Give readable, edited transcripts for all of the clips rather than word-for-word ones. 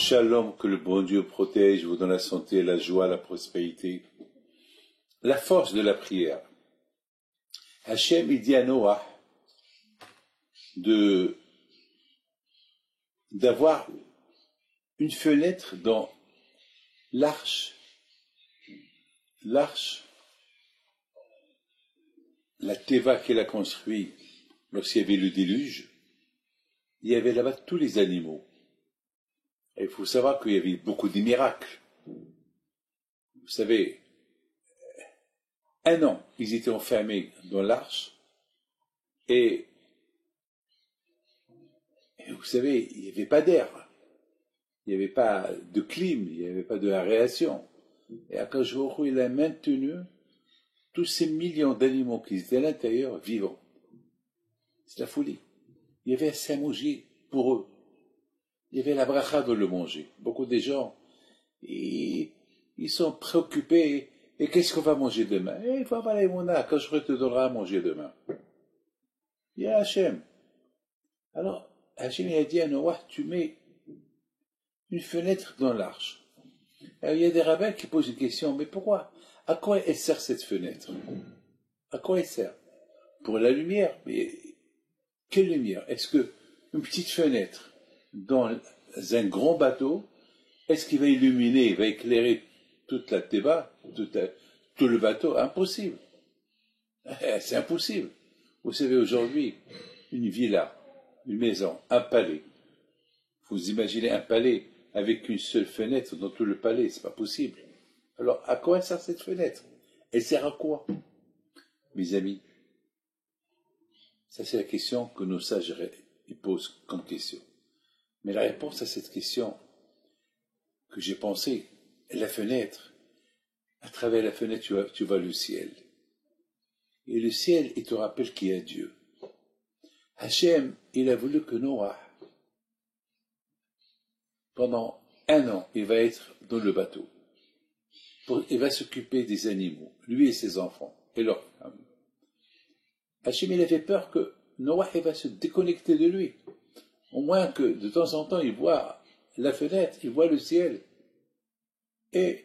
Shalom, que le bon Dieu protège, vous donne la santé, la joie, la prospérité. La force de la prière. Hachem, il dit à Noah d'avoir une fenêtre dans l'arche. L'arche, la Teva qu'elle a construite lorsqu'il y avait le déluge, il y avait là-bas tous les animaux. Et il faut savoir qu'il y avait beaucoup de miracles. Vous savez, 1 an, ils étaient enfermés dans l'arche, et vous savez, il n'y avait pas d'air, il n'y avait pas de clim, il n'y avait pas de aération. Et Akadosh Baruch Hu, il a maintenu tous ces millions d'animaux qui étaient à l'intérieur vivants. C'est la folie. Il y avait assez à manger pour eux. Il y avait la bracha de le manger. Beaucoup de gens, ils sont préoccupés. Et qu'est-ce qu'on va manger demain? Il faut avoir les mona, quand je te donnera à manger demain. Il y a Hachem. Alors, Hachem a dit à Noah, tu mets une fenêtre dans l'arche. Alors, il y a des rabbins qui posent une question, mais pourquoi? À quoi elle sert cette fenêtre? À quoi elle sert? Pour la lumière. Mais quelle lumière? Est-ce que une petite fenêtre dans un grand bateau, est-ce qu'il va illuminer, il va éclairer toute la Teva, tout le bateau? Impossible. C'est impossible. Vous savez, aujourd'hui, une villa, une maison, un palais. Vous imaginez un palais avec une seule fenêtre dans tout le palais, c'est pas possible. Alors, à quoi sert cette fenêtre? Elle sert à quoi? Mes amis, ça c'est la question que nos sages posent comme question. Mais la réponse à cette question que j'ai pensée, la fenêtre, à travers la fenêtre, tu vois le ciel. Et le ciel, il te rappelle qu'il y a Dieu. Hachem, il a voulu que Noah, pendant 1 an, il va être dans le bateau. Il va s'occuper des animaux, lui et ses enfants, et leurs femmes. Hachem, il avait peur que Noah, il va se déconnecter de lui. Au moins que, de temps en temps, il voit la fenêtre, il voit le ciel. Et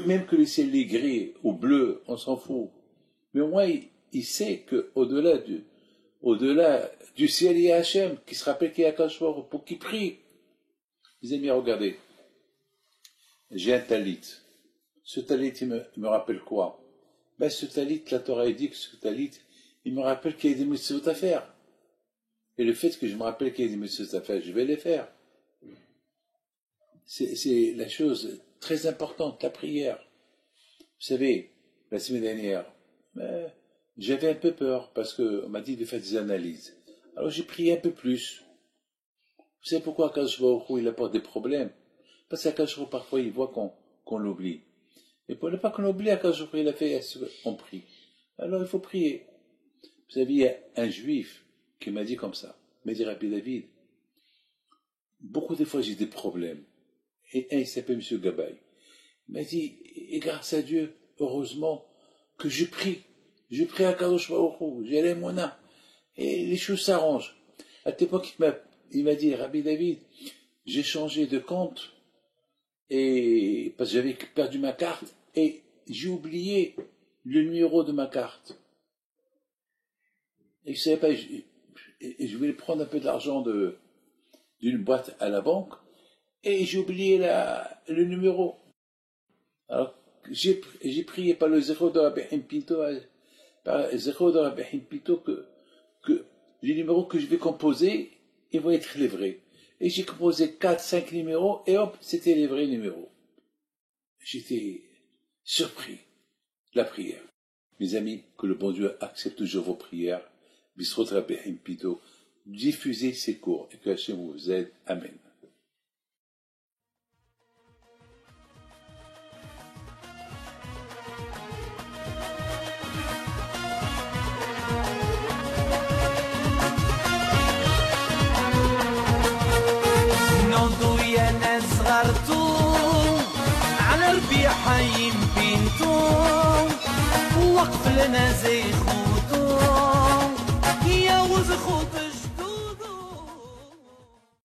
même que le ciel est gris ou bleu, on s'en fout. Mais au moins, il sait qu'au-delà du ciel, il y a Hachem, qui se rappelle qu'il y a Akadosh Baruch Hu pour qu'il prie. Les amis, regardez. J'ai un talit. Ce talit, il me rappelle quoi? Ben, ce talit, la Torah dit que ce talit, il me rappelle qu'il y a des mitzvot à faire. Et le fait que je me rappelle qu'il y a des mitzvot à faire, je vais les faire. C'est la chose très importante, la prière. Vous savez, la semaine dernière, j'avais un peu peur parce qu'on m'a dit de faire des analyses. Alors j'ai prié un peu plus. Vous savez pourquoi Akadosh Baruch Hu, il apporte des problèmes? Parce qu'Akadosh Baruch Hu, parfois, il voit qu'on l'oublie. Et pour ne pas qu'on l'oublie, Akadosh Baruch Hu, il a fait on prie. Alors il faut prier. Vous savez, il y a un juif qui m'a dit comme ça, m'a dit Rabbi David, beaucoup de fois j'ai des problèmes. Et un, il s'appelle M. Gabay. Il m'a dit, et grâce à Dieu, heureusement, que je prie. Je prie à Kadosh Baruch Hu, j'ai les monas. Et les choses s'arrangent. À cette époque, il m'a dit, Rabbi David, j'ai changé de compte, et parce que j'avais perdu ma carte, et j'ai oublié le numéro de ma carte. Et je savais pas, je voulais prendre un peu d'argent d'une boîte à la banque, et j'ai oublié le numéro. Alors, j'ai prié par le zéro de Rabbi Pinto, que les numéros que je vais composer, ils vont être les vrais. Et j'ai composé 4, 5 numéros, et hop, c'était les vrais numéros. J'étais surpris. La prière. Mes amis, que le bon Dieu accepte toujours vos prières. Bisrot Rabbi Pinto, diffusez ces cours, et que Hachem vous aide. Amen. على ربيع حي بنتو وقف لنا زي خو